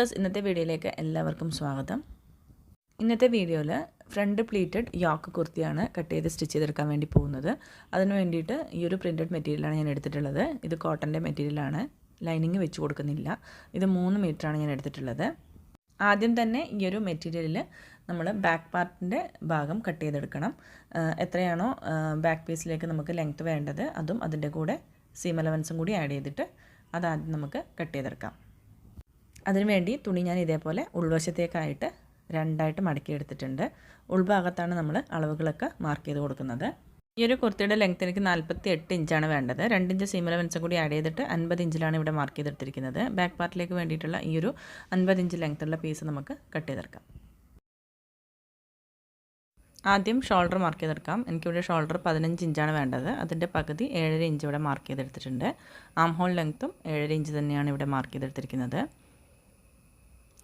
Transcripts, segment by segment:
Viewers, ഇന്നത്തെ വീഡിയോയിലേക്ക് എല്ലാവർക്കും സ്വാഗതം. ഇന്നത്തെ വീഡിയോയിൽ ഫ്രണ്ട് പ്ലീറ്റഡ് യോക്ക് കുർത്തിയാണ് കട്ട് ചെയ്ത് സ്റ്റിച്ച് ചെയ്തെടുക്കാൻ വേണ്ടി പോകുന്നത്. അതിന് വേണ്ടിയിട്ട് ഈ ഒരു പ്രിൻറ്റഡ് മെറ്റീരിയലാണ് ഞാൻ എടുത്തിട്ടുള്ളത്. ഇത് കോട്ടൻ്റെ മെറ്റീരിയലാണ്, ലൈനിങ് വെച്ച് കൊടുക്കുന്നില്ല. ഇത് 3 മീറ്ററാണ് ഞാൻ എടുത്തിട്ടുള്ളത്. ആദ്യം തന്നെ ഈ ഒരു മെറ്റീരിയലിൽ നമ്മൾ ബാക്ക് പാർട്ടിൻ്റെ ഭാഗം കട്ട് ചെയ്തെടുക്കണം. എത്രയാണോ ബാക്ക് പീസിലേക്ക് നമുക്ക് ലെങ്ത്ത് വേണ്ടത് അതും അതിൻ്റെ കൂടെ സീം അലവൻസും കൂടി ആഡ് ചെയ്തിട്ട് അതാദ്യം നമുക്ക് കട്ട് ചെയ്തെടുക്കാം. അതിനുവേണ്ടി തുണി ഞാൻ ഇതേപോലെ ഉൾവശത്തേക്കായിട്ട് രണ്ടായിട്ട് മടക്കിയെടുത്തിട്ടുണ്ട്. ഉൾഭാഗത്താണ് നമ്മൾ അളവുകളൊക്കെ മാർക്ക് ചെയ്ത് കൊടുക്കുന്നത്. ഈ ഒരു കുർത്തിയുടെ ലെങ്ത്ത് എനിക്ക് 48 ഇഞ്ചാണ് വേണ്ടത്. 2 ഇഞ്ച് സീം അലവൻസും കൂടി ആഡ് ചെയ്തിട്ട് 50 ഇഞ്ചിലാണ് ഇവിടെ മാർക്ക് ചെയ്തെടുത്തിരിക്കുന്നത്. ബാക്ക് പാർട്ടിലേക്ക് വേണ്ടിയിട്ടുള്ള ഈ ഒരു 50 ഇഞ്ച് ലെങ്ത്തുള്ള പീസ് നമുക്ക് കട്ട് ചെയ്തെടുക്കാം. ആദ്യം ഷോൾഡർ മാർക്ക് ചെയ്തെടുക്കാം. എനിക്കിവിടെ ഷോൾഡർ 15 ഇഞ്ചാണ് വേണ്ടത്. അതിൻ്റെ പകുതി 7.5 ഇഞ്ച് ഇവിടെ മാർക്ക് ചെയ്തെടുത്തിട്ടുണ്ട്. ആം ഹോൾ ലെങ്ത്തും 7.5 ഇഞ്ച് തന്നെയാണ് ഇവിടെ മാർക്ക് ചെയ്തെടുത്തിരിക്കുന്നത്.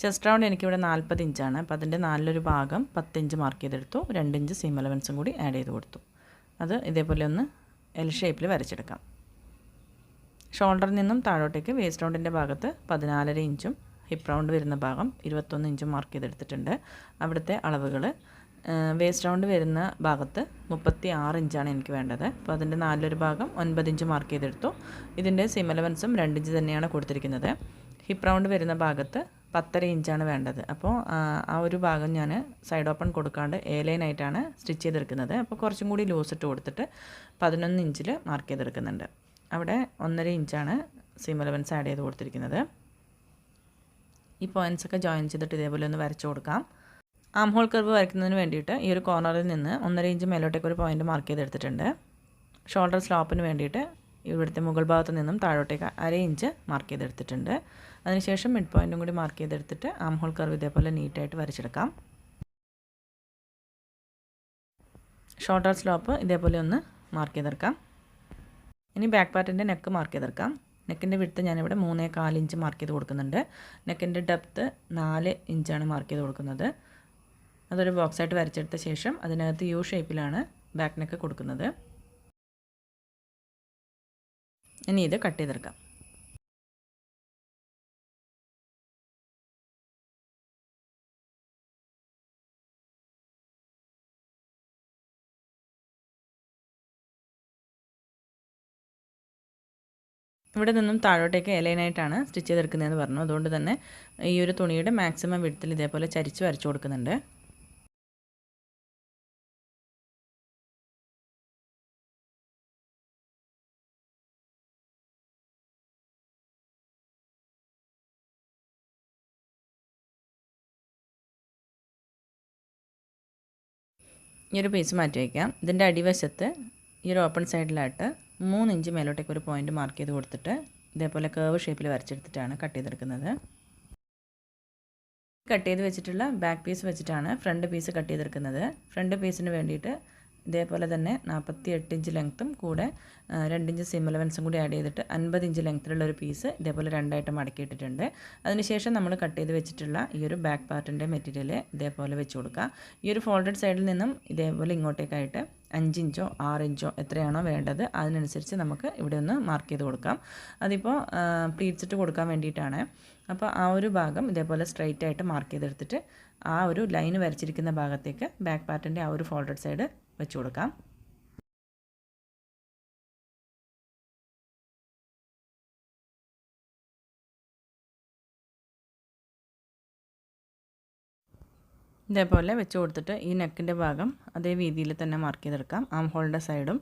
ചെസ്റ്റ് റൗണ്ട് എനിക്കിവിടെ 40 ഇഞ്ചാണ്. അപ്പോൾ അതിൻ്റെ 4 ഭാഗം 10 ഇഞ്ച് മാർക്ക് ചെയ്തെടുത്തു. 2 ഇഞ്ച് സീം അലവൻസും കൂടി ആഡ് ചെയ്ത് കൊടുത്തു. അത് ഇതേപോലെ ഒന്ന് എൽ ഷേപ്പിൽ വരച്ചെടുക്കാം. ഷോൾഡറിൽ നിന്നും താഴോട്ടേക്ക് വേസ്റ്റ് റൗണ്ടിൻ്റെ ഭാഗത്ത് 14.5 ഇഞ്ചും ഹിപ്പ് റൗണ്ട് വരുന്ന ഭാഗം 21 ഇഞ്ചും മാർക്ക് ചെയ്തെടുത്തിട്ടുണ്ട്. അവിടുത്തെ അളവുകൾ വേസ്റ്റ് റൗണ്ട് വരുന്ന ഭാഗത്ത് 36 ഇഞ്ചാണ് എനിക്ക് വേണ്ടത്. അപ്പോൾ അതിൻ്റെ 4 ഭാഗം 9 ഇഞ്ച് മാർക്ക് ചെയ്തെടുത്തു. ഇതിൻ്റെ സീം അലവൻസും 2 ഇഞ്ച് തന്നെയാണ് കൊടുത്തിരിക്കുന്നത്. ഹിപ്പ് റൗണ്ട് വരുന്ന ഭാഗത്ത് 10.5 ഇഞ്ചാണ് വേണ്ടത്. അപ്പോൾ ആ ഒരു ഭാഗം ഞാൻ സൈഡ് ഓപ്പൺ കൊടുക്കാണ്ട് എ ലൈനായിട്ടാണ് സ്റ്റിച്ച് ചെയ്തെടുക്കുന്നത്. അപ്പോൾ കുറച്ചും കൂടി ലൂസ് ഇട്ട് കൊടുത്തിട്ട് 11 ഇഞ്ചിൽ മാർക്ക് ചെയ്തെടുക്കുന്നുണ്ട്. അവിടെ 1.5 ഇഞ്ചാണ് സീം അലവൻസ് ആഡ് ചെയ്ത് കൊടുത്തിരിക്കുന്നത്. ഈ പോയിൻറ്റ്സൊക്കെ ജോയിൻ ചെയ്തിട്ട് ഇതേപോലെ ഒന്ന് വരച്ചു കൊടുക്കാം. ആം ഹോൾ കർവ് വരയ്ക്കുന്നതിന് വേണ്ടിയിട്ട് ഈ ഒരു കോർണറിൽ നിന്ന് 1.5 ഇഞ്ച് മേലോട്ടേക്ക് ഒരു പോയിൻറ്റ് മാർക്ക് ചെയ്തെടുത്തിട്ടുണ്ട്. ഷോൾഡർ സ്ലോപ്പിന് വേണ്ടിയിട്ട് ഇവിടുത്തെ മുകൾ ഭാഗത്ത് നിന്നും താഴോട്ടേക്ക് 1/2 ഇഞ്ച് മാർക്ക് ചെയ്തെടുത്തിട്ടുണ്ട്. അതിനുശേഷം മിഡ് പോയിൻറ്റും കൂടി മാർക്ക് ചെയ്തെടുത്തിട്ട് ആം ഹോൾ കർവ് ഇതേപോലെ നീറ്റായിട്ട് വരച്ചെടുക്കാം. ഷോൾഡർ സ്ലോപ്പ് ഇതേപോലെ ഒന്ന് മാർക്ക് ചെയ്തെടുക്കാം. ഇനി ബാക്ക് പാർട്ടിൻ്റെ നെക്ക് മാർക്ക് ചെയ്തെടുക്കാം. നെക്കിൻ്റെ വിഡ്ത്ത് ഞാനിവിടെ 3.25 ഇഞ്ച് മാർക്ക് ചെയ്ത് കൊടുക്കുന്നുണ്ട്. നെക്കിൻ്റെ ഡെപ്ത്ത് 4 ഇഞ്ചാണ് മാർക്ക് ചെയ്ത് കൊടുക്കുന്നത്. അതൊരു ബോക്സായിട്ട് വരച്ചെടുത്ത ശേഷം അതിനകത്ത് യു ഷേപ്പിലാണ് ബാക്ക് നെക്ക് കൊടുക്കുന്നത്. ഇനി ഇത് കട്ട് ചെയ്തെടുക്കാം. ഇവിടെ നിന്നും താഴോട്ടേക്ക് എലൈനായിട്ടാണ് സ്റ്റിച്ച് ചെയ്തെടുക്കുന്നതെന്ന് പറഞ്ഞു. അതുകൊണ്ട് തന്നെ ഈ ഒരു തുണിയുടെ മാക്സിമം വിഡ്ത്തിൽ ഇതേപോലെ ചരിച്ച് വരച്ചു കൊടുക്കുന്നുണ്ട്. ഈ ഒരു പീസ് മാറ്റി വയ്ക്കാം. ഇതിൻ്റെ അടിവശത്ത് ഈ ഒരു ഓപ്പൺ സൈഡിലായിട്ട് 3 ഇഞ്ച് മേലോട്ടേക്ക് ഒരു പോയിൻ്റ് മാർക്ക് ചെയ്ത് കൊടുത്തിട്ട് ഇതേപോലെ കേർവ് ഷേപ്പിൽ വരച്ചെടുത്തിട്ടാണ് കട്ട് ചെയ്തെടുക്കുന്നത്. കട്ട് ചെയ്ത് വെച്ചിട്ടുള്ള ബാക്ക് പീസ് വെച്ചിട്ടാണ് ഫ്രണ്ട് പീസ് കട്ട് ചെയ്തെടുക്കുന്നത്. ഫ്രണ്ട് പീസിന് വേണ്ടിയിട്ട് ഇതേപോലെ തന്നെ 48 ഇഞ്ച് ലെങ്ത്തും കൂടെ 2 ഇഞ്ച് സീം അലവൻസും കൂടി ആഡ് ചെയ്തിട്ട് 50 ഇഞ്ച് ലെങ്ത്തിലുള്ള ഒരു പീസ് ഇതേപോലെ രണ്ടായിട്ട് മടക്കിയിട്ടിട്ടുണ്ട്. അതിനുശേഷം നമ്മൾ കട്ട് ചെയ്ത് വെച്ചിട്ടുള്ള ഈ ഒരു ബാക്ക് പാർട്ടിൻ്റെ മെറ്റീരിയൽ ഇതേപോലെ വെച്ച് കൊടുക്കുക. ഈ ഒരു ഫോൾഡഡ് സൈഡിൽ നിന്നും ഇതേപോലെ ഇങ്ങോട്ടേക്കായിട്ട് 5 ഇഞ്ചോ 6 ഇഞ്ചോ എത്രയാണോ വേണ്ടത് അതിനനുസരിച്ച് നമുക്ക് ഇവിടെ ഒന്ന് മാർക്ക് ചെയ്ത് കൊടുക്കാം. അതിപ്പോൾ പ്ലീറ്റ്സ് ഇട്ട് കൊടുക്കാൻ വേണ്ടിയിട്ടാണ്. അപ്പോൾ ആ ഒരു ഭാഗം ഇതേപോലെ സ്ട്രൈറ്റ് ആയിട്ട് മാർക്ക് ചെയ്തെടുത്തിട്ട് ആ ഒരു ലൈൻ വരച്ചിരിക്കുന്ന ഭാഗത്തേക്ക് ബാക്ക് പാർട്ടിൻ്റെ ആ ഒരു ഫോൾഡഡ് സൈഡ് വെച്ച് കൊടുക്കാം. ഇതേപോലെ വെച്ച് കൊടുത്തിട്ട് ഈ നെക്കിൻ്റെ ഭാഗം അതേ രീതിയിൽ തന്നെ മാർക്ക് ചെയ്തെടുക്കാം. ആം ഹോളിൻ്റെ സൈഡും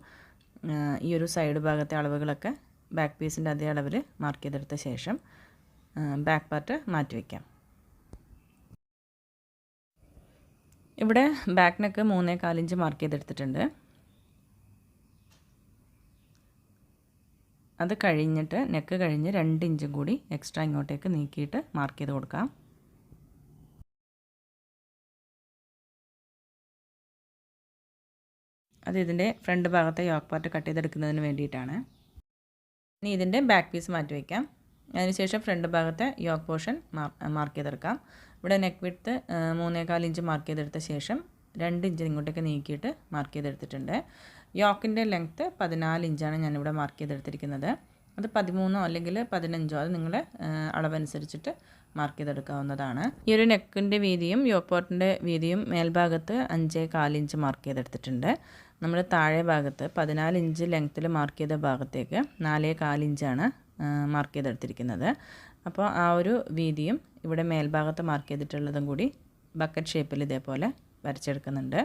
ഈ ഒരു സൈഡ് ഭാഗത്തെ അളവുകളൊക്കെ ബാക്ക് പീസിൻ്റെ അതേ അളവിൽ മാർക്ക് ചെയ്തെടുത്ത ശേഷം ബാക്ക് പാർട്ട് മാറ്റി വയ്ക്കാം. ഇവിടെ ബാക്ക് നെക്ക് 3.25 ഇഞ്ച് മാർക്ക് ചെയ്തെടുത്തിട്ടുണ്ട്. അത് കഴിഞ്ഞിട്ട് നെക്ക് കഴിഞ്ഞ് 2 ഇഞ്ചും കൂടി എക്സ്ട്രാ ഇങ്ങോട്ടേക്ക് നീക്കിയിട്ട് മാർക്ക് ചെയ്ത് കൊടുക്കാം. അത് ഇതിൻ്റെ ഫ്രണ്ട് ഭാഗത്തെ യോക്ക് പാർട്ട് കട്ട് ചെയ്തെടുക്കുന്നതിന് വേണ്ടിയിട്ടാണ്. ഇനി ഇതിൻ്റെ ബാക്ക് പീസ് മാറ്റി വയ്ക്കാം. അതിനുശേഷം ഫ്രണ്ട് ഭാഗത്തെ യോക്ക് പോർഷൻ മാർക്ക് ചെയ്തെടുക്കാം. ഇവിടെ നെക്ക് വിഡ്ത്ത് 3.25 ഇഞ്ച് മാർക്ക് ചെയ്തെടുത്ത ശേഷം 2 ഇഞ്ച് ഇങ്ങോട്ടേക്ക് നീക്കിയിട്ട് മാർക്ക് ചെയ്തെടുത്തിട്ടുണ്ട്. യോക്കിൻ്റെ ലെങ്ത്ത് 14 ഇഞ്ചാണ് ഞാനിവിടെ മാർക്ക് ചെയ്തെടുത്തിരിക്കുന്നത്. അത് 13 അല്ലെങ്കിൽ 15 അത് നിങ്ങളുടെ അളവനുസരിച്ചിട്ട് മാർക്ക് ചെയ്തെടുക്കാവുന്നതാണ്. ഈ ഒരു നെക്കിൻ്റെ വീതിയും യോക്ക് പോർട്ടിൻ്റെ വീതിയും മേൽഭാഗത്ത് 5.25 ഇഞ്ച് മാർക്ക് ചെയ്തെടുത്തിട്ടുണ്ട്. നമ്മൾ താഴെ ഭാഗത്ത് 14 ഇഞ്ച് ലെങ്ത്തിൽ മാർക്ക് ചെയ്ത ഭാഗത്തേക്ക് 4.25 ഇഞ്ചാണ് മാർക്ക് ചെയ്തെടുത്തിരിക്കുന്നത്. അപ്പോൾ ആ ഒരു വീതിയും ഇവിടെ മേൽഭാഗത്ത് മാർക്ക് ചെയ്തിട്ടുള്ളതും കൂടി ബക്കറ്റ് ഷേപ്പിൽ ഇതേപോലെ വരച്ചെടുക്കുന്നുണ്ട്.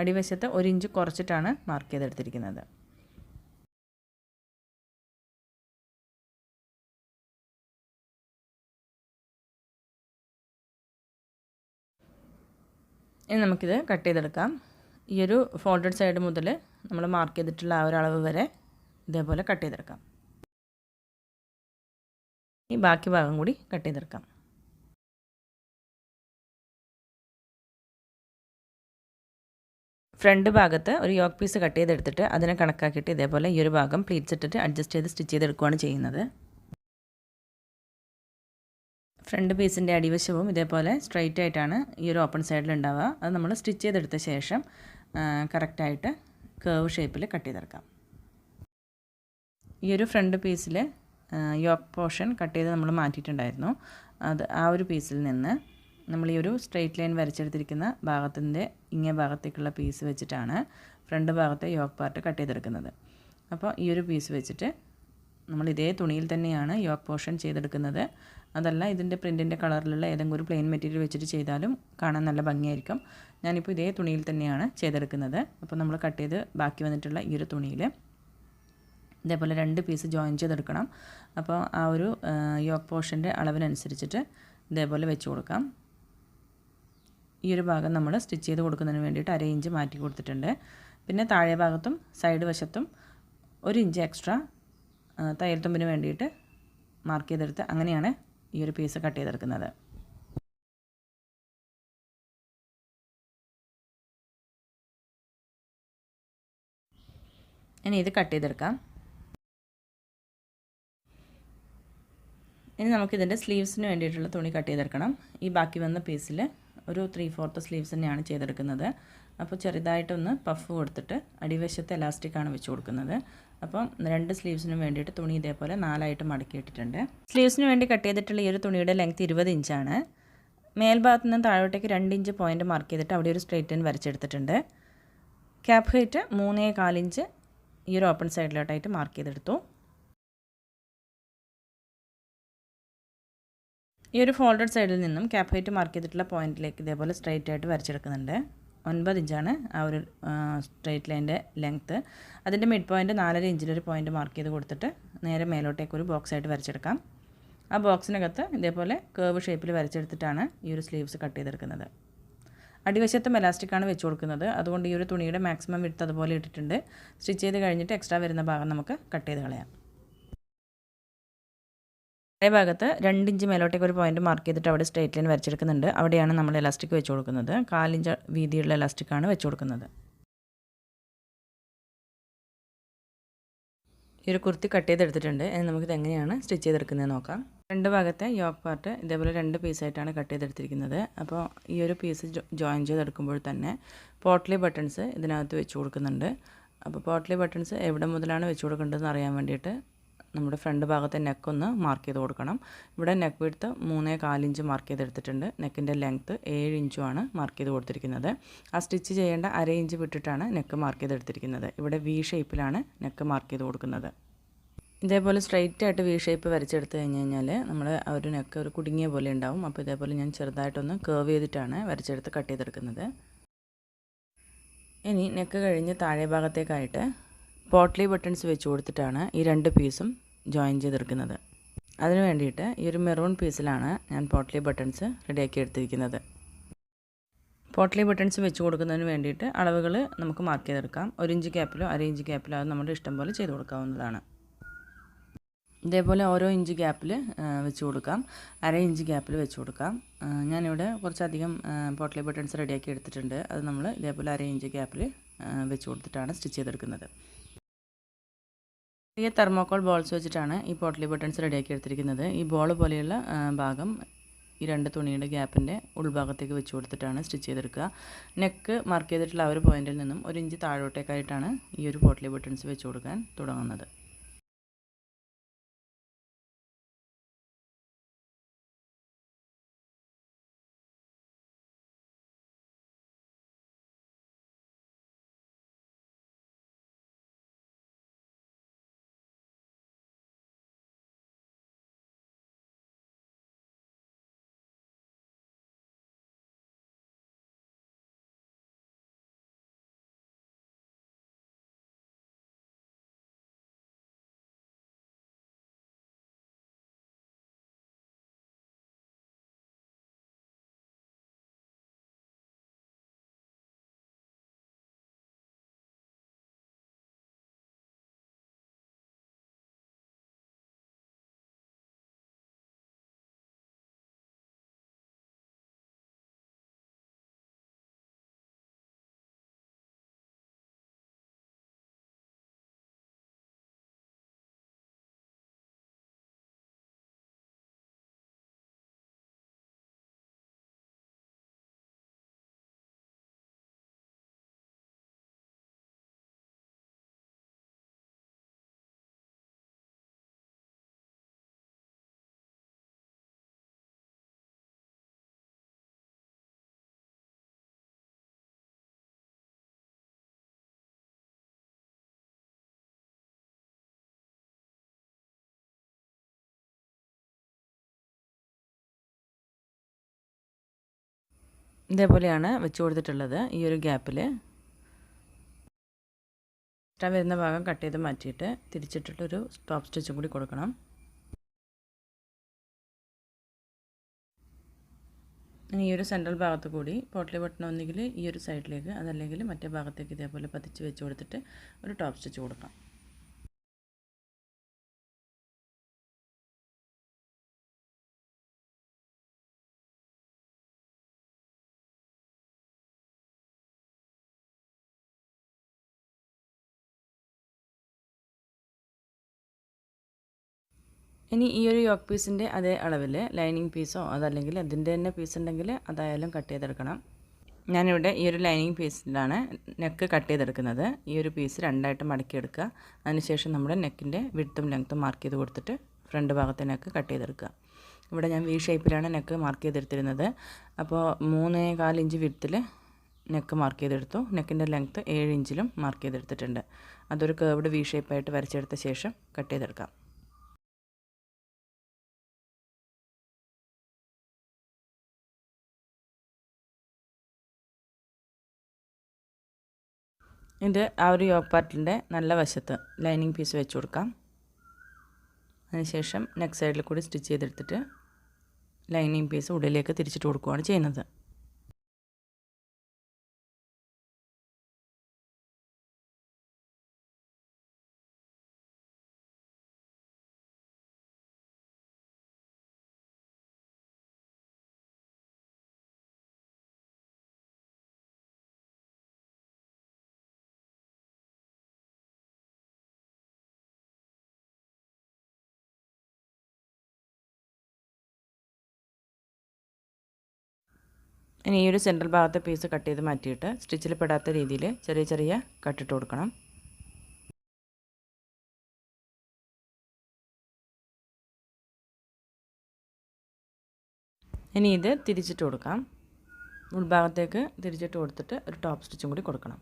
അടിവശത്ത് 1 ഇഞ്ച് കുറച്ചിട്ടാണ് മാർക്ക് ചെയ്തെടുത്തിരിക്കുന്നത്. ഇനി നമുക്കിത് കട്ട് ചെയ്തെടുക്കാം. ഈ ഒരു ഫോൾഡഡ് സൈഡ് മുതൽ നമ്മൾ മാർക്ക് ചെയ്തിട്ടുള്ള ആ ഒരു അളവ് വരെ ഇതേപോലെ കട്ട് ചെയ്തെടുക്കാം. ഈ ബാക്കി ഭാഗം കൂടി കട്ട് ചെയ്തെടുക്കാം. ഫ്രണ്ട് ഭാഗത്ത് ഒരു യോക്ക് പീസ് കട്ട് ചെയ്തെടുത്തിട്ട് അതിനെ കണക്കാക്കിയിട്ട് ഇതേപോലെ ഈ ഒരു ഭാഗം പ്ലീറ്റ്സ് ഇട്ടിട്ട് അഡ്ജസ്റ്റ് ചെയ്ത് സ്റ്റിച്ച് ചെയ്തെടുക്കുകയാണ് ചെയ്യുന്നത്. ഫ്രണ്ട് പീസിൻ്റെ അടിവശവും ഇതേപോലെ സ്ട്രൈറ്റ് ആയിട്ടാണ് ഈ ഒരു ഓപ്പൺ സൈഡിൽ ഉണ്ടാവുക. അത് നമ്മൾ സ്റ്റിച്ച് ചെയ്തെടുത്ത ശേഷം കറക്റ്റായിട്ട് കേർവ് ഷേപ്പിൽ കട്ട് ചെയ്തെടുക്കാം. ഈ ഒരു ഫ്രണ്ട് പീസിൽ യോക്ക് പോർഷൻ കട്ട് ചെയ്ത് നമ്മൾ മാറ്റിയിട്ടുണ്ടായിരുന്നു. ആ ഒരു പീസിൽ നിന്ന് നമ്മൾ ഈ ഒരു സ്ട്രെയിറ്റ് ലൈൻ വരച്ചെടുത്തിരിക്കുന്ന ഭാഗത്തിൻ്റെ ഇങ്ങേ ഭാഗത്തേക്കുള്ള പീസ് വെച്ചിട്ടാണ് ഫ്രണ്ട് ഭാഗത്തെ യോക്ക് പാർട്ട് കട്ട് ചെയ്തെടുക്കുന്നത്. അപ്പോൾ ഈ ഒരു പീസ് വെച്ചിട്ട് നമ്മൾ ഇതേ തുണിയിൽ തന്നെയാണ് യോക്ക് പോർഷൻ ചെയ്തെടുക്കുന്നത്. അതല്ല ഇതിൻ്റെ പ്രിൻറ്റിൻ്റെ കളറിലുള്ള ഏതെങ്കിലും ഒരു പ്ലെയിൻ മെറ്റീരിയൽ വെച്ചിട്ട് ചെയ്താലും കാണാൻ നല്ല ഭംഗിയായിരിക്കും. ഞാനിപ്പോൾ ഇതേ തുണിയിൽ തന്നെയാണ് ചെയ്തെടുക്കുന്നത്. അപ്പോൾ നമ്മൾ കട്ട് ചെയ്ത് ബാക്കി വന്നിട്ടുള്ള ഈ ഒരു തുണിയിൽ ഇതേപോലെ 2 പീസ് ജോയിൻ ചെയ്തെടുക്കണം. അപ്പോൾ ആ ഒരു യോക്ക് പോർഷൻ്റെ അളവിനനുസരിച്ചിട്ട് ഇതേപോലെ വെച്ച് കൊടുക്കാം. ഈ ഒരു ഭാഗം നമ്മൾ സ്റ്റിച്ച് ചെയ്ത് കൊടുക്കുന്നതിന് വേണ്ടിയിട്ട് 1/2 ഇഞ്ച് മാറ്റി കൊടുത്തിട്ടുണ്ട്. പിന്നെ താഴെ ഭാഗത്തും സൈഡ് വശത്തും 1 ഇഞ്ച് എക്സ്ട്രാ തയ്യൽ തുമ്പിന് വേണ്ടിയിട്ട് മാർക്ക് ചെയ്തെടുത്ത് അങ്ങനെയാണ് ഈ ഒരു പീസ് കട്ട് ചെയ്തെടുക്കുന്നത്. ഇനി ഇത് കട്ട് ചെയ്തെടുക്കാം. ഇനി നമുക്കിതിൻ്റെ സ്ലീവ്സിന് വേണ്ടിയിട്ടുള്ള തുണി കട്ട് ചെയ്തെടുക്കണം. ഈ ബാക്കി വന്ന പീസിൽ ഒരു 3/4 സ്ലീവ്സ് തന്നെയാണ് ചെയ്തെടുക്കുന്നത്. അപ്പോൾ ചെറുതായിട്ടൊന്ന് പഫ് കൊടുത്തിട്ട് അടിവശത്ത് എലാസ്റ്റിക്കാണ് വെച്ച് കൊടുക്കുന്നത്. അപ്പം 2 സ്ലീവ്സിനും വേണ്ടിയിട്ട് തുണി ഇതേപോലെ 4ആയിട്ട് മടക്കിയിട്ടിട്ടുണ്ട്. സ്ലീവ്സിന് വേണ്ടി കട്ട് ചെയ്തിട്ടുള്ള ഈ ഒരു തുണിയുടെ ലെങ്ത്ത് 20 ഇഞ്ചാണ്. മേൽഭാഗത്ത് നിന്ന് താഴോട്ടേക്ക് 2 ഇഞ്ച് പോയിൻ്റ് മാർക്ക് ചെയ്തിട്ട് അവിടെ ഒരു സ്ട്രെയിറ്റ് ലൈൻ വരച്ചെടുത്തിട്ടുണ്ട്. ക്യാപ്പ് ഹൈറ്റ് 3.25 ഇഞ്ച് ഈ ഒരു ഓപ്പൺ സൈഡിലോട്ടായിട്ട് മാർക്ക് ചെയ്തെടുത്തു. ഈ ഒരു ഫോൾഡഡ് സൈഡിൽ നിന്നും ക്യാപ്പ് ഹൈറ്റ് മാർക്ക് ചെയ്തിട്ടുള്ള പോയിന്റിലേക്ക് ഇതേപോലെ സ്ട്രെയിറ്റ് ആയിട്ട് വരച്ചെടുക്കുന്നുണ്ട്. 9 ഇഞ്ചാണ് ആ ഒരു സ്ട്രെയിറ്റ് ലൈൻ്റെ ലെങ്ത്ത്. അതിൻ്റെ മിഡ് പോയിൻറ്റ് 4.5 ഇഞ്ചിലൊരു പോയിൻറ്റ് മാർക്ക് ചെയ്ത് കൊടുത്തിട്ട് നേരെ മേലോട്ടേക്ക് ഒരു ബോക്സ് ആയിട്ട് വരച്ചെടുക്കാം. ആ ബോക്സിനകത്ത് ഇതേപോലെ കേർവ് ഷേപ്പിൽ വരച്ചെടുത്തിട്ടാണ് ഈ ഒരു സ്ലീവ്സ് കട്ട് ചെയ്തെടുക്കുന്നത്. അടിവശത്തും എലാസ്റ്റിക്കാണ് വെച്ച് കൊടുക്കുന്നത്. അതുകൊണ്ട് ഈ ഒരു തുണിയുടെ മാക്സിമം വിഡ്ത്ത് അതുപോലെ ഇട്ടിട്ടുണ്ട്. സ്റ്റിച്ച് ചെയ്ത് കഴിഞ്ഞിട്ട് എക്സ്ട്രാ വരുന്ന ഭാഗം നമുക്ക് കട്ട് ചെയ്ത് കളയാം. അതേ ഭാഗത്ത് 2 ഇഞ്ച് മേലോട്ടേക്ക് ഒരു പോയിന്റ് മാർക്ക് ചെയ്തിട്ട് അവിടെ സ്ട്രെയിറ്റ് ലൈൻ വരച്ചെടുക്കുന്നുണ്ട്. അവിടെയാണ് നമ്മൾ എലാസ്റ്റിക് വെച്ച് കൊടുക്കുന്നത്. 4 ഇഞ്ച് വീതിയുള്ള എലാസ്റ്റിക്കാണ് വെച്ച് കൊടുക്കുന്നത്. ഈ ഒരു കുർത്തി കട്ട് ചെയ്തെടുത്തിട്ടുണ്ട്. ഇനി നമുക്കിത് എങ്ങനെയാണ് സ്റ്റിച്ച് ചെയ്തെടുക്കുന്നത് നോക്കാം. രണ്ട് ഭാഗത്തെ യോക്ക് പാർട്ട് ഇതേപോലെ 2 പീസായിട്ടാണ് കട്ട് ചെയ്തെടുത്തിരിക്കുന്നത്. അപ്പോൾ ഈ ഒരു പീസ് ജോയിൻ ചെയ്തെടുക്കുമ്പോൾ തന്നെ പോട്ട്ലി ബട്ടൺസ് ഇതിനകത്ത് വെച്ച് കൊടുക്കുന്നുണ്ട്. അപ്പോൾ പോട്ട്ലി ബട്ടൺസ് എവിടെ മുതലാണ് വെച്ച് കൊടുക്കേണ്ടതെന്ന് അറിയാൻ വേണ്ടിയിട്ട് നമ്മുടെ ഫ്രണ്ട് ഭാഗത്തെ നെക്കൊന്ന് മാർക്ക് ചെയ്ത് കൊടുക്കണം. ഇവിടെ നെക്ക് വിഡ്ത്ത് 3.25 ഇഞ്ച് മാർക്ക് ചെയ്തെടുത്തിട്ടുണ്ട്. നെക്കിൻ്റെ ലെങ്ത്ത് 7 ഇഞ്ചുമാണ് മാർക്ക് ചെയ്ത് കൊടുത്തിരിക്കുന്നത്. ആ സ്റ്റിച്ച് ചെയ്യേണ്ട 1/2 ഇഞ്ച് വിട്ടിട്ടാണ് നെക്ക് മാർക്ക് ചെയ്തെടുത്തിരിക്കുന്നത്. ഇവിടെ വി ഷേപ്പിലാണ് നെക്ക് മാർക്ക് ചെയ്ത് കൊടുക്കുന്നത്. ഇതേപോലെ സ്ട്രെയിറ്റ് ആയിട്ട് വി ഷേപ്പ് വരച്ചെടുത്ത് കഴിഞ്ഞാൽ നമ്മൾ ആ ഒരു നെക്ക് ഒരു കുടുങ്ങിയ പോലെ ഉണ്ടാവും. അപ്പോൾ ഇതേപോലെ ഞാൻ ചെറുതായിട്ടൊന്ന് കേർവ് ചെയ്തിട്ടാണ് വരച്ചെടുത്ത് കട്ട് ചെയ്തെടുക്കുന്നത്. ഇനി നെക്ക് കഴിഞ്ഞ് താഴെ ഭാഗത്തേക്കായിട്ട് പോട്ട്ലി ബട്ടൺസ് വെച്ച് കൊടുത്തിട്ടാണ് ഈ 2 പീസും ജോയിൻ ചെയ്തെടുക്കുന്നത്. അതിന് വേണ്ടിയിട്ട് ഈ ഒരു മെറൂൺ പീസിലാണ് ഞാൻ പോട്ട്ലി ബട്ടൺസ് റെഡിയാക്കി എടുത്തിരിക്കുന്നത്. പോട്ട്ലി ബട്ടൺസ് വെച്ച് കൊടുക്കുന്നതിന് വേണ്ടിയിട്ട് അളവുകൾ നമുക്ക് മാർക്ക് ചെയ്തെടുക്കാം. 1 ഇഞ്ച് ഗ്യാപ്പിലോ 1/2 ഇഞ്ച് ഗ്യാപ്പിലോ അത് നമ്മുടെ ഇഷ്ടം പോലെ ചെയ്ത് കൊടുക്കാവുന്നതാണ്. ഇതേപോലെ ഓരോ ഇഞ്ച് ഗ്യാപ്പിൽ വെച്ച് കൊടുക്കാം. 1/2 ഇഞ്ച് ഗ്യാപ്പിൽ വെച്ച് കൊടുക്കാം. ഞാനിവിടെ കുറച്ചധികം പോട്ട്ലി ബട്ടൺസ് റെഡിയാക്കി എടുത്തിട്ടുണ്ട്. അത് നമ്മൾ ഇതേപോലെ 1/2 ഇഞ്ച് ഗ്യാപ്പിൽ വെച്ച് കൊടുത്തിട്ടാണ് സ്റ്റിച്ച് ചെയ്തെടുക്കുന്നത്. ചെറിയ തെർമോക്കോൾ ബോൾസ് വെച്ചിട്ടാണ് ഈ പോട്ട്ലി ബട്ടൺസ് റെഡിയാക്കി എടുത്തിരിക്കുന്നത്. ഈ ബോൾ പോലെയുള്ള ഭാഗം ഈ 2 തുണിയുടെ ഗ്യാപ്പിൻ്റെ ഉൾഭാഗത്തേക്ക് വെച്ച് കൊടുത്തിട്ടാണ് സ്റ്റിച്ച് ചെയ്തെടുക്കുക. നെക്ക് മാർക്ക് ചെയ്തിട്ടുള്ള ആ ഒരു പോയിന്റിൽ നിന്നും 1 ഇഞ്ച് താഴോട്ടേക്കായിട്ടാണ് ഈ ഒരു പോട്ട്ലി ബട്ടൺസ് വെച്ച് കൊടുക്കാൻ തുടങ്ങുന്നത്. ഇതേപോലെയാണ് വെച്ച് കൊടുത്തിട്ടുള്ളത്. ഈ ഒരു ഗ്യാപ്പിൽ എക്സ്ട്രാ വരുന്ന ഭാഗം കട്ട് ചെയ്ത് മാറ്റിയിട്ട് തിരിച്ചിട്ടിട്ടൊരു ടോപ്പ് സ്റ്റിച്ചും കൂടി കൊടുക്കണം. ഇനി ഈ ഒരു സെൻട്രൽ ഭാഗത്ത് കൂടി പോട്ട്ലി ബട്ടൺ ഒന്നുകിൽ ഈ ഒരു സൈഡിലേക്ക്, അതല്ലെങ്കിൽ മറ്റേ ഭാഗത്തേക്ക് ഇതേപോലെ പതിച്ച് വെച്ച് കൊടുത്തിട്ട് ഒരു ടോപ്പ് സ്റ്റിച്ച് കൊടുക്കാം. ഇനി ഈ ഒരു യോക്ക് പീസിൻ്റെ അതേ അളവിൽ ലൈനിങ് പീസോ അതല്ലെങ്കിൽ അതിൻ്റെ തന്നെ പീസ് ഉണ്ടെങ്കിൽ അതായാലും കട്ട് ചെയ്തെടുക്കണം. ഞാനിവിടെ ഈ ഒരു ലൈനിങ് പീസിലാണ് നെക്ക് കട്ട് ചെയ്തെടുക്കുന്നത്. ഈ ഒരു പീസ് രണ്ടായിട്ട് മടക്കിയെടുക്കുക. അതിനുശേഷം നമ്മുടെ നെക്കിൻ്റെ വിഡ്ത്തും ലെങ്ത്തും മാർക്ക് ചെയ്ത് കൊടുത്തിട്ട് ഫ്രണ്ട് ഭാഗത്തെ നെക്ക് കട്ട് ചെയ്തെടുക്കുക. ഇവിടെ ഞാൻ വി ഷേപ്പിലാണ് നെക്ക് മാർക്ക് ചെയ്തെടുത്തിരുന്നത്. അപ്പോൾ 3.25 ഇഞ്ച് വിഡ്ത്തിൽ നെക്ക് മാർക്ക് ചെയ്തെടുത്തു. നെക്കിൻ്റെ ലെങ്ത്ത് 7 ഇഞ്ചിലും മാർക്ക് ചെയ്തെടുത്തിട്ടുണ്ട്. അതൊരു കേർവ്ഡ് വി ഷേപ്പായിട്ട് വരച്ചെടുത്ത ശേഷം കട്ട് ചെയ്തെടുക്കാം. ഇത് ആ ഒരു യോക്ക് പാർട്ടിൻ്റെ നല്ല വശത്ത് ലൈനിങ് പീസ് വെച്ച് കൊടുക്കാം. അതിനുശേഷം നെക്ക് സൈഡിൽ കൂടി സ്റ്റിച്ച് ചെയ്തെടുത്തിട്ട് ലൈനിങ് പീസ് ഉള്ളിലേക്ക് തിരിച്ചിട്ട് കൊടുക്കുകയാണ് ചെയ്യുന്നത്. ഇനി ഈ ഒരു സെൻട്രൽ ഭാഗത്തെ പീസ് കട്ട് ചെയ്ത് മാറ്റിയിട്ട് സ്റ്റിച്ചിൽ പെടാത്ത രീതിയിൽ ചെറിയ ചെറിയ കട്ടിട്ട് കൊടുക്കണം. ഇനി ഇത് തിരിച്ചിട്ട് കൊടുക്കാം. ഉൾഭാഗത്തേക്ക് തിരിച്ചിട്ട് കൊടുത്തിട്ട് ഒരു ടോപ്പ് സ്റ്റിച്ചും കൂടി കൊടുക്കണം.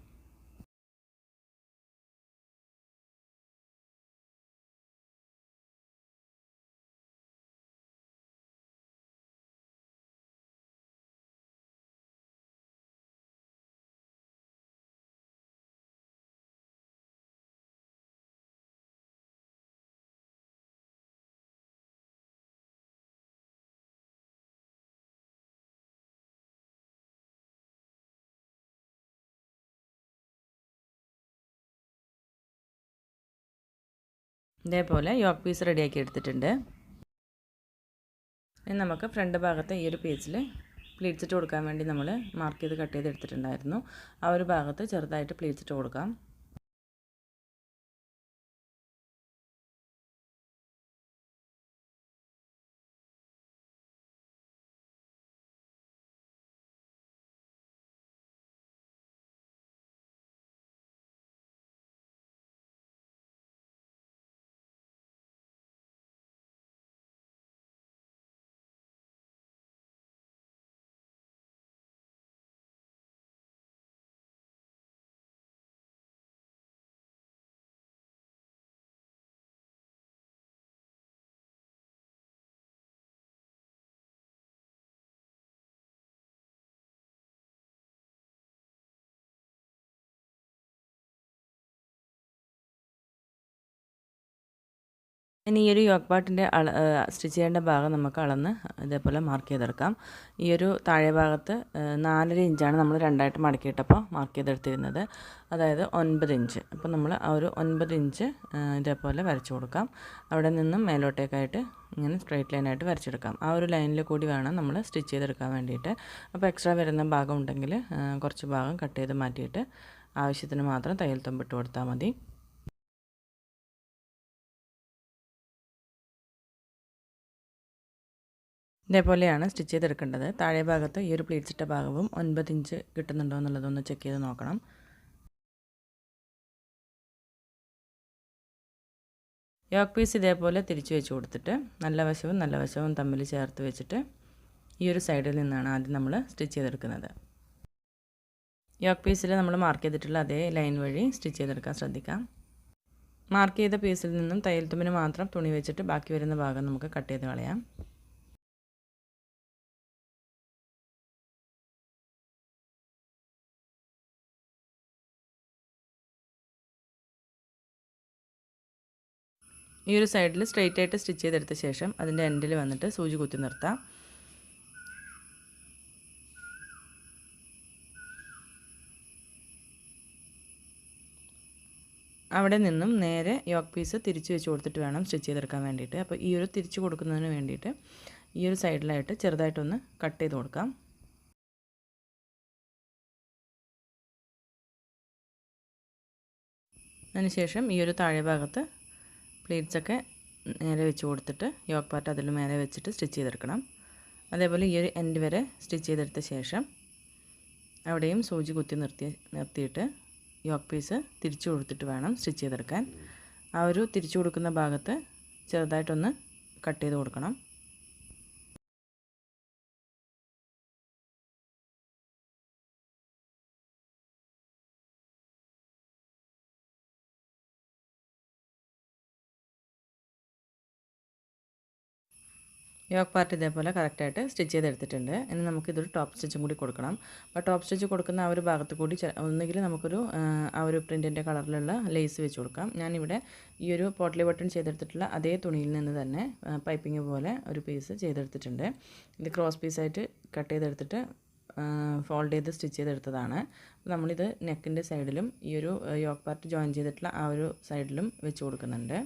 ഇതേപോലെ യോക്ക് പീസ് റെഡിയാക്കി എടുത്തിട്ടുണ്ട്. ഇനി നമുക്ക് ഫ്രണ്ട് ഭാഗത്തെ ഈ ഒരു പീസിൽ പ്ലീറ്റ്സ് ഇട്ട് കൊടുക്കാൻ വേണ്ടി നമ്മൾ മാർക്ക് ചെയ്ത് കട്ട് ചെയ്ത് എടുത്തിട്ടുണ്ടായിരുന്നു. ആ ഒരു ഭാഗത്ത് ചെറുതായിട്ട് പ്ലീറ്റ്സ് ഇട്ട് കൊടുക്കാം. ഇനി ഈ ഒരു യോക്ക് പാർട്ടിൻ്റെ സ്റ്റിച്ച് ചെയ്യേണ്ട ഭാഗം നമുക്ക് അളന്ന് ഇതേപോലെ മാർക്ക് ചെയ്തെടുക്കാം. ഈ ഒരു താഴെ ഭാഗത്ത് 4.5 ഇഞ്ചാണ് നമ്മൾ രണ്ടായിട്ട് മടക്കിയിട്ടപ്പോൾ മാർക്ക് ചെയ്തെടുത്തിരുന്നത്. അതായത് 9 ഇഞ്ച്. അപ്പോൾ നമ്മൾ ആ ഒരു 9 ഇഞ്ച് ഇതേപോലെ വരച്ചു കൊടുക്കാം. അവിടെ നിന്നും മേലോട്ടേക്കായിട്ട് ഇങ്ങനെ സ്ട്രെയിറ്റ് ലൈനായിട്ട് വരച്ചെടുക്കാം. ആ ഒരു ലൈനിൽ കൂടി വേണം നമ്മൾ സ്റ്റിച്ച് ചെയ്തെടുക്കാൻ വേണ്ടിയിട്ട്. അപ്പോൾ എക്സ്ട്രാ വരുന്ന ഭാഗം ഉണ്ടെങ്കിൽ കുറച്ച് ഭാഗം കട്ട് ചെയ്ത് മാറ്റിയിട്ട് ആവശ്യത്തിന് മാത്രം തയ്യൽ തുമ്പിട്ട് കൊടുത്താൽ മതി. ഇതേപോലെയാണ് സ്റ്റിച്ച് ചെയ്തെടുക്കേണ്ടത്. താഴെ ഭാഗത്ത് ഈ ഒരു പ്ലീറ്റ്സ് ഇട്ട ഭാഗവും 9 ഇഞ്ച് കിട്ടുന്നുണ്ടോ എന്നുള്ളതൊന്ന് ചെക്ക് ചെയ്ത് നോക്കണം. യോക്ക് പീസ് ഇതേപോലെ തിരിച്ചു വെച്ച് കൊടുത്തിട്ട് നല്ല വശവും തമ്മിൽ ചേർത്ത് വെച്ചിട്ട് ഈ ഒരു സൈഡിൽ നിന്നാണ് ആദ്യം നമ്മൾ സ്റ്റിച്ച് ചെയ്തെടുക്കുന്നത്. യോക്ക് പീസിൽ നമ്മൾ മാർക്ക് ചെയ്തിട്ടുള്ള അതേ ലൈൻ വഴി സ്റ്റിച്ച് ചെയ്തെടുക്കാൻ ശ്രദ്ധിക്കാം. മാർക്ക് ചെയ്ത പീസിൽ നിന്നും തയ്യൽ തുമ്പിന് മാത്രം തുണി വെച്ചിട്ട് ബാക്കി വരുന്ന ഭാഗം നമുക്ക് കട്ട് ചെയ്ത് കളയാം. ഈ ഒരു സൈഡിൽ സ്ട്രെയിറ്റ് ആയിട്ട് സ്റ്റിച്ച് ചെയ്തെടുത്ത ശേഷം അതിൻ്റെ എൻഡിൽ വന്നിട്ട് സൂചി കുത്തി നിർത്താം. അവിടെ നിന്നും നേരെ യോക്ക് പീസ് തിരിച്ച് വെച്ച് കൊടുത്തിട്ട് വേണം സ്റ്റിച്ച് ചെയ്തെടുക്കാൻ വേണ്ടിയിട്ട്. അപ്പോൾ ഈ ഒരു തിരിച്ച് കൊടുക്കുന്നതിന് വേണ്ടിയിട്ട് ഈ ഒരു സൈഡിലായിട്ട് ചെറുതായിട്ടൊന്ന് കട്ട് ചെയ്ത് കൊടുക്കാം. അതിനുശേഷം ഈ ഒരു താഴെ ഭാഗത്ത് പ്ലീറ്റ്സൊക്കെ നേരെ വെച്ച് കൊടുത്തിട്ട് യോക്ക് പാർട്ട് അതിൽ മേലെ വെച്ചിട്ട് സ്റ്റിച്ച് ചെയ്തെടുക്കണം. അതേപോലെ ഈ ഒരു എൻഡ് വരെ സ്റ്റിച്ച് ചെയ്തെടുത്ത ശേഷം അവിടെയും സൂചി കുത്തി നിർത്തിയിട്ട് യോക്ക് പീസ് തിരിച്ചു കൊടുത്തിട്ട് വേണം സ്റ്റിച്ച് ചെയ്തെടുക്കാൻ. ആ ഒരു തിരിച്ചു കൊടുക്കുന്ന ഭാഗത്ത് ചെറുതായിട്ടൊന്ന് കട്ട് ചെയ്ത് കൊടുക്കണം. യോക്ക് പാർട്ട് ഇതേപോലെ കറക്റ്റായിട്ട് സ്റ്റിച്ച് ചെയ്തെടുത്തിട്ടുണ്ട്. ഇനി നമുക്കിതൊരു ടോപ്പ് സ്റ്റിച്ചും കൂടി കൊടുക്കണം. അപ്പോൾ ടോപ്പ് സ്റ്റിച്ച് കൊടുക്കുന്ന ആ ഒരു ഭാഗത്ത് കൂടി ഒന്നുകിൽ നമുക്കൊരു ആ ഒരു പ്രിൻറ്റിൻ്റെ കളറിലുള്ള ലേസ് വെച്ച് കൊടുക്കാം. ഞാനിവിടെ ഈ ഒരു പോട്ട്ലി ബട്ടൺ ചെയ്തെടുത്തിട്ടുള്ള അതേ തുണിയിൽ നിന്ന് തന്നെ പൈപ്പിംഗ് പോലെ ഒരു പീസ് ചെയ്തെടുത്തിട്ടുണ്ട്. ഇത് ക്രോസ് പീസായിട്ട് കട്ട് ചെയ്തെടുത്തിട്ട് ഫോൾഡ് ചെയ്ത് സ്റ്റിച്ച് ചെയ്തെടുത്തതാണ്. നമ്മളിത് നെക്കിൻ്റെ സൈഡിലും ഈ ഒരു യോക്ക് പാർട്ട് ജോയിൻ ചെയ്തിട്ടുള്ള ആ ഒരു സൈഡിലും വെച്ച് കൊടുക്കുന്നുണ്ട്.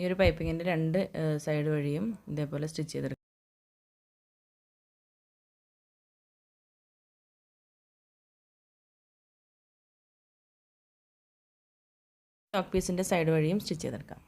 ഈ ഒരു പൈപ്പിങ്ങിൻ്റെ രണ്ട് സൈഡ് വഴിയും ഇതേപോലെ സ്റ്റിച്ച് ചെയ്തെടുക്കാം. യോക്ക് പീസിൻ്റെ സൈഡ് വഴിയും സ്റ്റിച്ച് ചെയ്തെടുക്കാം.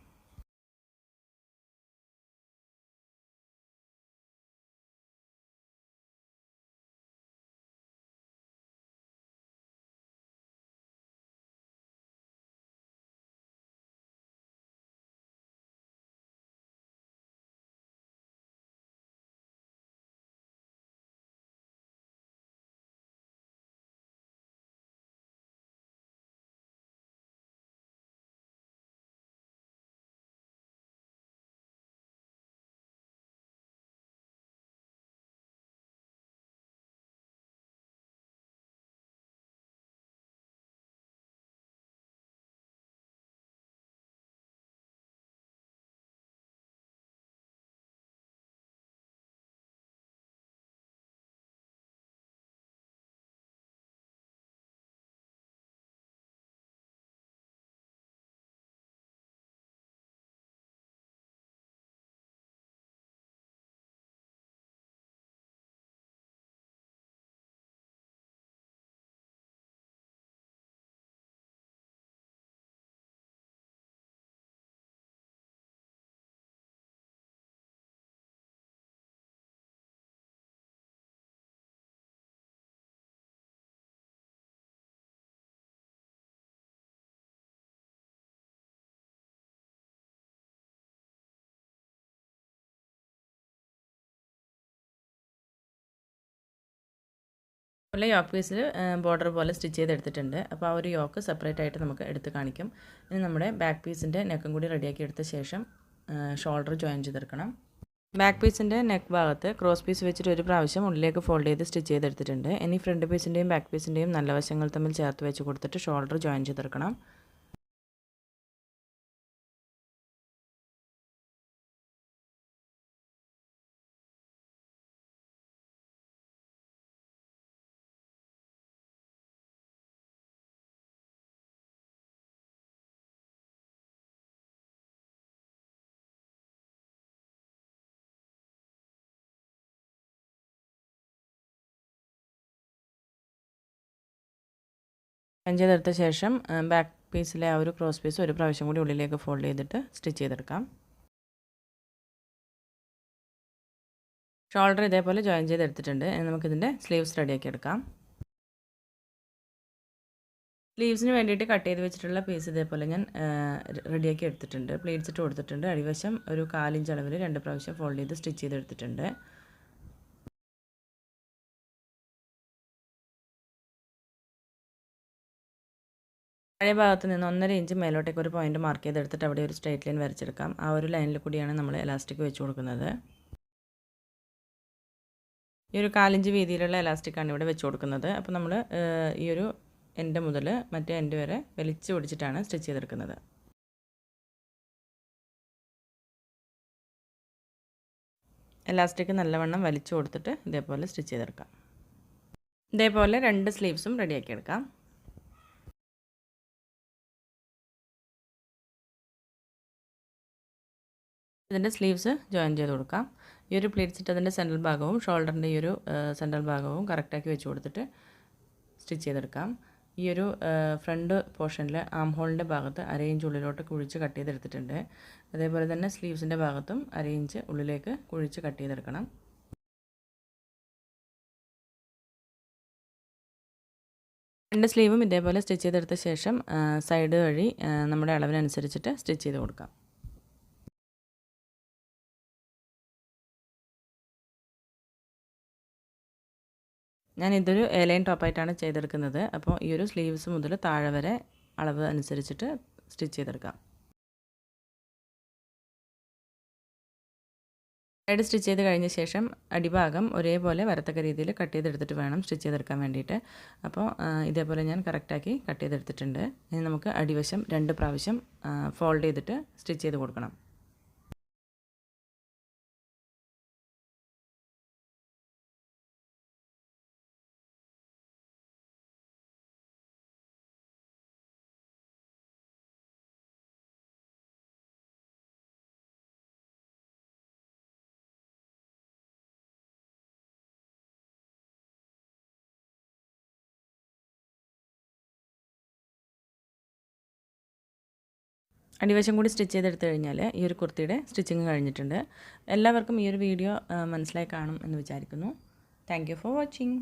അതുപോലെ യോക്ക് പീസിൽ ബോർഡർ പോലെ സ്റ്റിച്ച് ചെയ്തെടുത്തിട്ടുണ്ട്. അപ്പോൾ ആ ഒരു യോക്ക് സെപ്പറേറ്റ് ആയിട്ട് നമുക്ക് എടുത്ത് കാണിക്കും. ഇനി നമ്മുടെ ബാക്ക് പീസിൻ്റെ നെക്കും കൂടി റെഡിയാക്കി എടുത്ത ശേഷം ഷോൾഡർ ജോയിൻ ചെയ്തെടുക്കണം. ബാക്ക് പീസിൻ്റെ നെക്ക് ഭാഗത്ത് ക്രോസ് പീസ് വെച്ചിട്ട് ഒരു പ്രാവശ്യം ഉള്ളിലേക്ക് ഫോൾഡ് ചെയ്ത് സ്റ്റിച്ച് ചെയ്തെടുത്തിട്ടുണ്ട്. ഇനി ഫ്രണ്ട് പീസിൻ്റെയും ബാക്ക് പീസിൻ്റെയും നല്ല വശങ്ങൾ തമ്മിൽ ചേർത്ത് വെച്ച് കൊടുത്തിട്ട് ഷോൾഡർ ജോയിൻ ചെയ്തെടുക്കണം. ജോയിൻ ചെയ്തെടുത്ത ശേഷം ബാക്ക് പീസിലെ ആ ഒരു ക്രോസ് പീസ് ഒരു പ്രാവശ്യം കൂടി ഉള്ളിലേക്ക് ഫോൾഡ് ചെയ്തിട്ട് സ്റ്റിച്ച് ചെയ്തെടുക്കാം. ഷോൾഡർ ഇതേപോലെ ജോയിൻ ചെയ്തെടുത്തിട്ടുണ്ട്. നമുക്കിതിൻ്റെ സ്ലീവ്സ് റെഡിയാക്കി എടുക്കാം. സ്ലീവ്സിന് വേണ്ടിയിട്ട് കട്ട് ചെയ്ത് വെച്ചിട്ടുള്ള പീസ് ഇതേപോലെ ഞാൻ റെഡിയാക്കി എടുത്തിട്ടുണ്ട്. പ്ലീറ്റ്സ് ഇട്ട് കൊടുത്തിട്ടുണ്ട്. അടിവശം ഒരു 1/4 ഇഞ്ച് അളവിൽ 2 പ്രാവശ്യം ഫോൾഡ് ചെയ്ത് സ്റ്റിച്ച് ചെയ്തെടുത്തിട്ടുണ്ട്. പഴയ ഭാഗത്ത് നിന്ന് 1.5 ഇഞ്ച് മേലോട്ടേക്ക് ഒരു പോയിന്റ് മാർക്ക് ചെയ്തെടുത്തിട്ട് അവിടെ ഒരു സ്ട്രൈറ്റ് ലൈൻ വരച്ചെടുക്കാം. ആ ഒരു ലൈനിൽ കൂടിയാണ് നമ്മൾ എലാസ്റ്റിക് വെച്ച് കൊടുക്കുന്നത്. ഈ ഒരു 1/4 ഇഞ്ച് വീതിയിലുള്ള എലാസ്റ്റിക്കാണ് ഇവിടെ വെച്ച് കൊടുക്കുന്നത്. അപ്പോൾ നമ്മൾ ഈ ഒരു എൻഡ് മുതൽ മറ്റേ എൻഡ് വരെ വലിച്ചു പിടിച്ചിട്ടാണ് സ്റ്റിച്ച് ചെയ്തെടുക്കുന്നത്. എലാസ്റ്റിക് നല്ലവണ്ണം വലിച്ചു കൊടുത്തിട്ട് ഇതേപോലെ സ്റ്റിച്ച് ചെയ്തെടുക്കാം. ഇതേപോലെ 2 സ്ലീവ്സും റെഡിയാക്കി എടുക്കാം. ഇതിൻ്റെ സ്ലീവ്സ് ജോയിൻ ചെയ്ത് കൊടുക്കാം. ഈ ഒരു പ്ലീറ്റ്സ് ഇട്ടതിൻ്റെ സെൻട്രൽ ഭാഗവും ഷോൾഡറിൻ്റെ ഈ ഒരു സെൻട്രൽ ഭാഗവും കറക്റ്റാക്കി വെച്ച് കൊടുത്തിട്ട് സ്റ്റിച്ച് ചെയ്തെടുക്കാം. ഈ ഒരു ഫ്രണ്ട് പോർഷനിൽ ആം ഹോളിൻ്റെ ഭാഗത്ത് 1/2 ഇഞ്ച് ഉള്ളിലോട്ട് കുഴിച്ച് കട്ട് ചെയ്തെടുത്തിട്ടുണ്ട്. അതേപോലെ തന്നെ സ്ലീവ്സിൻ്റെ ഭാഗത്തും 1/2 ഇഞ്ച് ഉള്ളിലേക്ക് കുഴിച്ച് കട്ട് ചെയ്തെടുക്കണം. രണ്ട് സ്ലീവും ഇതേപോലെ സ്റ്റിച്ച് ചെയ്തെടുത്ത ശേഷം സൈഡ് വഴി നമ്മുടെ അളവിനനുസരിച്ചിട്ട് സ്റ്റിച്ച് ചെയ്ത് കൊടുക്കാം. ഞാനിതൊരു എലൈൻ ടോപ്പായിട്ടാണ് ചെയ്തെടുക്കുന്നത്. അപ്പോൾ ഈ ഒരു സ്ലീവ്സ് മുതൽ താഴെ വരെ അളവ് അനുസരിച്ചിട്ട് സ്റ്റിച്ച് ചെയ്തെടുക്കാം. സൈഡ് സ്റ്റിച്ച് ചെയ്ത് കഴിഞ്ഞ ശേഷം അടിഭാഗം ഒരേപോലെ വരത്തക്ക രീതിയിൽ കട്ട് ചെയ്തെടുത്തിട്ട് വേണം സ്റ്റിച്ച് ചെയ്തെടുക്കാൻ വേണ്ടിയിട്ട്. അപ്പോൾ ഇതേപോലെ ഞാൻ കറക്റ്റാക്കി കട്ട് ചെയ്തെടുത്തിട്ടുണ്ട്. ഇനി നമുക്ക് അടിവശം 2 പ്രാവശ്യം ഫോൾഡ് ചെയ്തിട്ട് സ്റ്റിച്ച് ചെയ്ത് കൊടുക്കണം. അടിവശം കൂടി സ്റ്റിച്ച് ചെയ്തെടുത്ത് കഴിഞ്ഞാൽ ഈ ഒരു കുർത്തിയുടെ സ്റ്റിച്ചിങ് കഴിഞ്ഞിട്ടുണ്ട്. എല്ലാവർക്കും ഈ ഒരു വീഡിയോ മനസ്സിലായി കാണും എന്ന് വിചാരിക്കുന്നു. Thank you for watching.